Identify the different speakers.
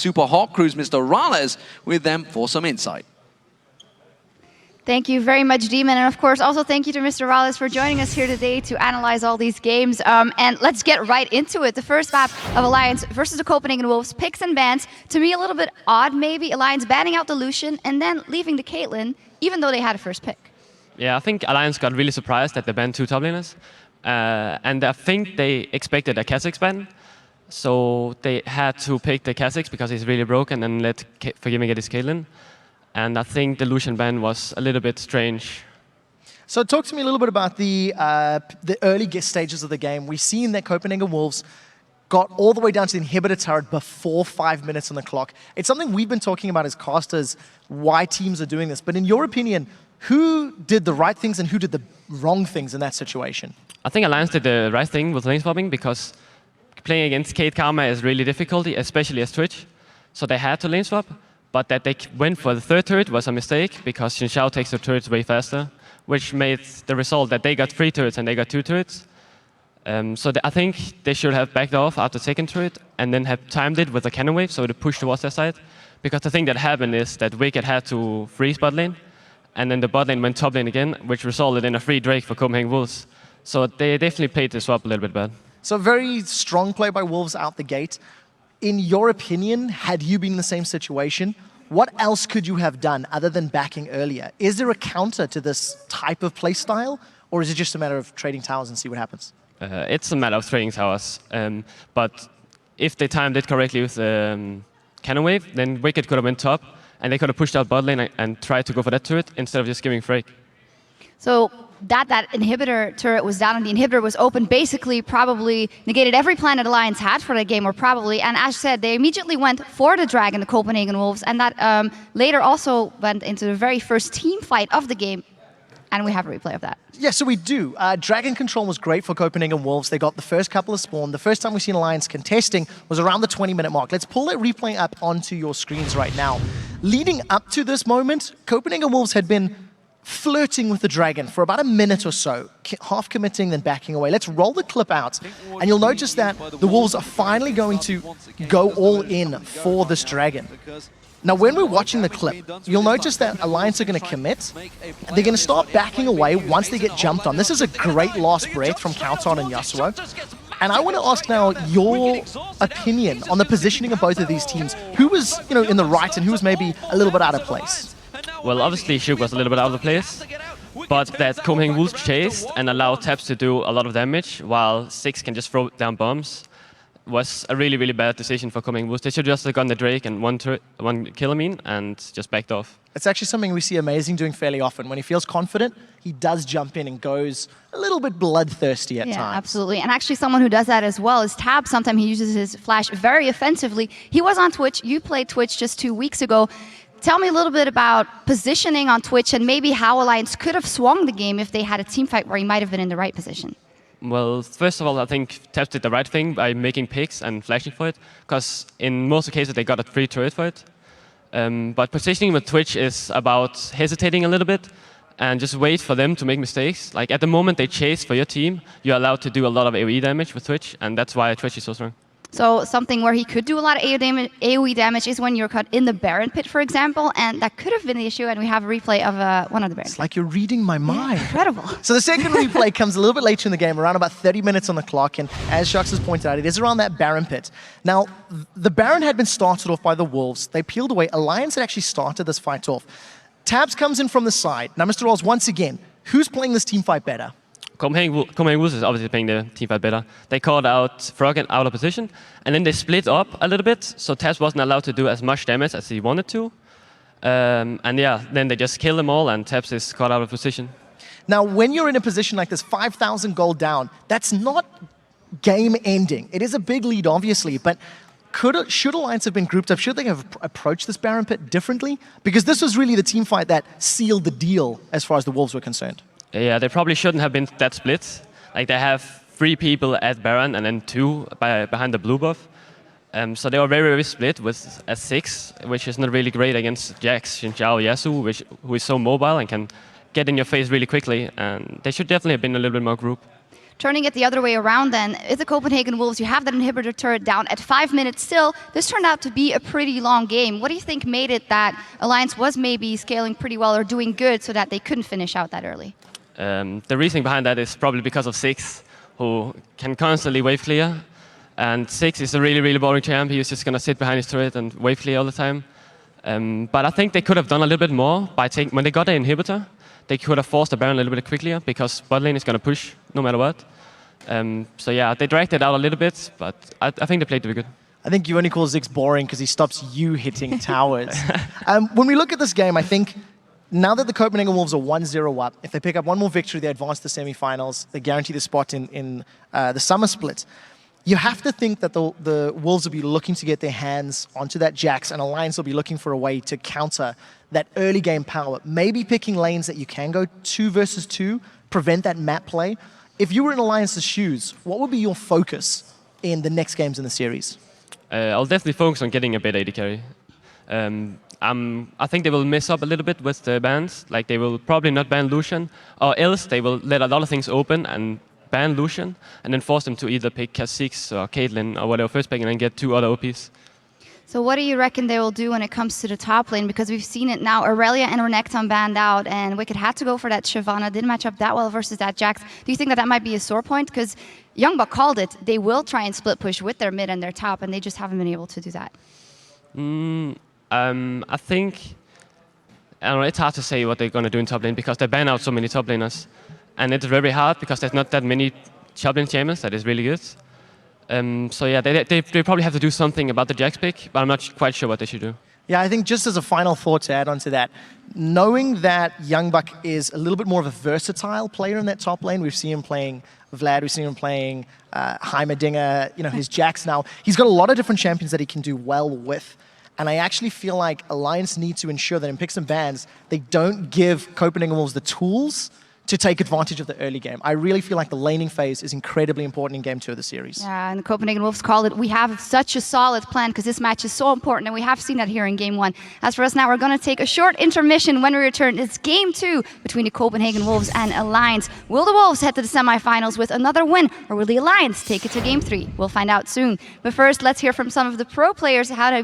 Speaker 1: Super Hawk Crew's Mr. Rales with them for some insight.
Speaker 2: Thank you very much, Demon. And of course, also thank you to Mr. Rales for joining us here today to analyze all these games. And let's get right into it. The first map of Alliance versus the Copenhagen Wolves, picks and bans. To me, a little bit odd, maybe. Alliance banning out the Lucian and then leaving the Caitlyn, even though they had a first pick.
Speaker 3: Yeah, I think Alliance got really surprised that they banned 2 top laners. And I think they expected a Kha'Zix ban. So they had to pick the Kha'Zix because he's really broken and let Forgiving get his Caitlyn. And I think the Lucian ban was a little bit strange.
Speaker 4: So talk to me a little bit about the early stages of the game. We've seen that Copenhagen Wolves got all the way down to the inhibitor turret before 5 minutes on the clock. It's something we've been talking about as casters, why teams are doing this. But in your opinion, who did the right things and who did the wrong things in that situation?
Speaker 3: I think Alliance did the right thing with lane swapping because playing against Kate Karma is really difficult, especially as Twitch. So they had to lane swap. But that they went for the 3rd turret was a mistake because Xin Zhao takes the turrets way faster, which made the result that they got 3 turrets and they got 2 turrets. So I think they should have backed off after 2nd turret and then have timed it with a cannon wave so it pushed towards their side. Because the thing that happened is that Wicked had to freeze bot lane, and then the bot lane went top lane again, which resulted in a free Drake for Copenhagen Wolves. So they definitely played the swap a little bit bad.
Speaker 4: So very strong play by Wolves out the gate. In your opinion, had you been in the same situation, what else could you have done other than backing earlier? Is there a counter to this type of play style, or is it just a matter of trading towers and see what happens?
Speaker 3: It's a matter of trading towers. But if they timed it correctly with cannon wave, then Wicked could have went top, and they could have pushed out bot lane and tried to go for that turret instead of just giving Frake.
Speaker 2: So that inhibitor turret was down and the inhibitor was open basically probably negated every plan that Alliance had for that game, or probably. And as said, they immediately went for the dragon, the Copenhagen Wolves, and that later also went into the very first team fight of the game. And we have a replay of that.
Speaker 4: Yeah, so we do. Dragon control was great for Copenhagen Wolves. They got the first couple of spawn. The first time we've seen Alliance contesting was around the 20-minute mark. Let's pull that replay up onto your screens right now. Leading up to this moment, Copenhagen Wolves had been flirting with the dragon for about a minute or so, half committing, then backing away. Let's roll the clip out, and you'll notice that the Wolves are finally going to go all in for this dragon. Now, when we're watching the clip, you'll notice that Alliance are going to commit. They're going to start backing away once they get jumped on. This is a great last breath from Kauton and Yasuo. And I want to ask now your opinion on the positioning of both of these teams. Who was, in the right and who was maybe a little bit out of place?
Speaker 3: Well, obviously, Shug was a little bit out of place, but that Copenhagen Wolves chased and allowed Taps to do a lot of damage, while Six can just throw down bombs, was a really, really bad decision for Copenhagen Wolves. They should just have gone the Drake and one kill, and just backed off.
Speaker 4: It's actually something we see Amazing doing fairly often. When he feels confident, he does jump in and goes a little bit bloodthirsty at times.
Speaker 2: Yeah, absolutely. And actually someone who does that as well is Tab. Sometimes he uses his flash very offensively. He was on Twitch. You played Twitch just 2 weeks ago. Tell me a little bit about positioning on Twitch and maybe how Alliance could have swung the game if they had a team fight where he might have been in the right position.
Speaker 3: Well, first of all, I think Taps did the right thing by making picks and flashing for it, because in most cases they got a free turret for it. But positioning with Twitch is about hesitating a little bit and just wait for them to make mistakes. Like at the moment they chase for your team, you're allowed to do a lot of AoE damage with Twitch, and that's why Twitch is so strong.
Speaker 2: So something where he could do a lot of AoE damage is when you're caught in the Baron pit, for example, and that could have been the issue, and we have a replay of one of the Baron.
Speaker 4: It's like you're reading my mind.
Speaker 2: Yeah, incredible.
Speaker 4: So the second replay comes a little bit later in the game, around about 30 minutes on the clock, and as Shux has pointed out, it is around that Baron pit. Now, the Baron had been started off by the Wolves. They peeled away. Alliance had actually started this fight off. Tabs comes in from the side. Now, Mr. Rolls, once again, who's playing this team fight better?
Speaker 3: Copenhagen Wolves is obviously playing the team fight better. They called out Frog out of position, and then they split up a little bit, so Tabs wasn't allowed to do as much damage as he wanted to. And yeah, then they just kill them all, and Tabs is caught out of position.
Speaker 4: Now, when you're in a position like this, 5,000 gold down, that's not game-ending. It is a big lead, obviously, but should Alliance have been grouped up? Should they have approached this Baron pit differently? Because this was really the team fight that sealed the deal as far as the Wolves were concerned.
Speaker 3: Yeah, they probably shouldn't have been that split. Like they have 3 people at Baron and then 2 behind the blue buff. So they were very, very split with a 6, which is not really great against Jax, Xin Zhao, Yasuo, who is so mobile and can get in your face really quickly. And they should definitely have been a little bit more group.
Speaker 2: Turning it the other way around then, if the Copenhagen Wolves, you have that inhibitor turret down at 5 minutes still, this turned out to be a pretty long game. What do you think made it that Alliance was maybe scaling pretty well or doing good so that they couldn't finish out that early?
Speaker 3: The reasoning behind that is probably because of Six, who can constantly wave clear. And Six is a really, really boring champ. He's just going to sit behind his turret and wave clear all the time. But I think they could have done a little bit more by taking, when they got the inhibitor, they could have forced the Baron a little bit quicker because bot lane is going to push no matter what. So yeah, they dragged it out a little bit, but I think they played really good.
Speaker 4: I think you only call Ziggs boring because he stops you hitting towers. When we look at this game, I think now that the Copenhagen Wolves are 1-0 up, if they pick up one more victory, they advance to the semi-finals, they guarantee the spot in the summer split. You have to think that the Wolves will be looking to get their hands onto that Jax, and Alliance will be looking for a way to counter that early game power. Maybe picking lanes that you can go 2 versus 2, prevent that map play. If you were in Alliance's shoes, what would be your focus in the next games in the series?
Speaker 3: I'll definitely focus on getting a better AD carry. I think they will mess up a little bit with the bans. Like they will probably not ban Lucian, or else they will let a lot of things open and ban Lucian, and then force them to either pick Kha'Zix or Caitlyn or whatever first pick, and then get 2 other OPs.
Speaker 2: So what do you reckon they will do when it comes to the top lane? Because we've seen it now, Aurelia and Renekton banned out, and Wicked had to go for that Shyvana, didn't match up that well versus that Jax. Do you think that that might be a sore point? Because Youngbuck called it, they will try and split push with their mid and their top, and they just haven't been able to do that.
Speaker 3: I think, I don't know, it's hard to say what they're going to do in top lane because they ban out so many top laners. And it's very hard because there's not that many top lane champions that is really good. So yeah, they probably have to do something about the Jax pick, but I'm not quite sure what they should do.
Speaker 4: Yeah, I think just as a final thought to add on to that, knowing that Youngbuck is a little bit more of a versatile player in that top lane, we've seen him playing Vlad, we've seen him playing Heimerdinger, you know, his Jax now. He's got a lot of different champions that he can do well with. And I actually feel like Alliance need to ensure that in picks and bans, they don't give Copenhagen Wolves the tools to take advantage of the early game. I really feel like the laning phase is incredibly important in Game 2 of the series.
Speaker 2: Yeah, and the Copenhagen Wolves called it, we have such a solid plan because this match is so important, and we have seen that here in Game 1. As for us now, we're going to take a short intermission. When we return, it's Game 2 between the Copenhagen Wolves and Alliance. Will the Wolves head to the semifinals with another win, or will the Alliance take it to Game 3? We'll find out soon. But first, let's hear from some of the pro players how to